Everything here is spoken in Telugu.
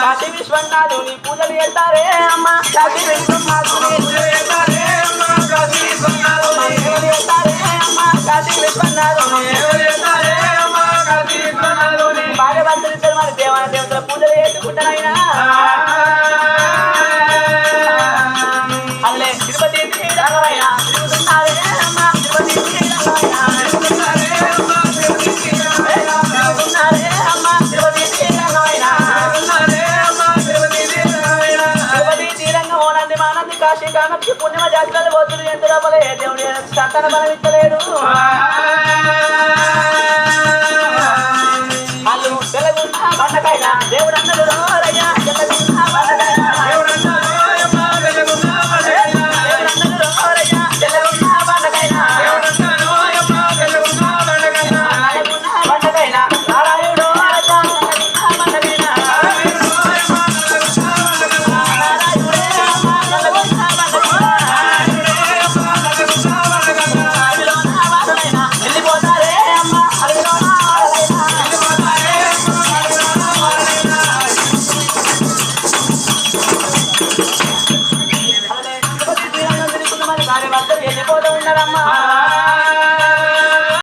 కాశీ విశ్వనాథుని పూజలు చేస్తారే అమ్మ కాశీ విశ్వనాథుని పూజలు చేస్తారే అమ్మ కాశీ విశ్వనాథుని భాగవంతుని మన దేవాల దేవతల పూజలు చేసుకుంటారైనా అల్లే తిరుపతి శ్రీరంగమైనా తిరుగుతున్నారే అమ్మ తిరుపతి శ్రీరంగమైనా తిరుగుతున్నారే అమ్మ తిరుపతి శ్రీరంగమైనా తిరుపతి శ్రీరంగం ఓనంది మానంది కాశీ కామక్షి పుణ్యమ జాతరలు పోతులు ఎంత లోపలే దేవుడి సంతాన బలం ఇచ్చలేడు వాళ్ళు వెలగున్న బండకైనా దేవుడు అన్నడు రోరయ్యా వెలగున్న బండకైనా దేవుడు అన్నడు రోరయ్యా వెలగున్న బండకైనా బండకైనా నారాయణుడు బండకైనా వెళ్ళిపోతారే అమ్మ అడిగిన వెళ్ళిపోతూ ఉన్నారమ్మా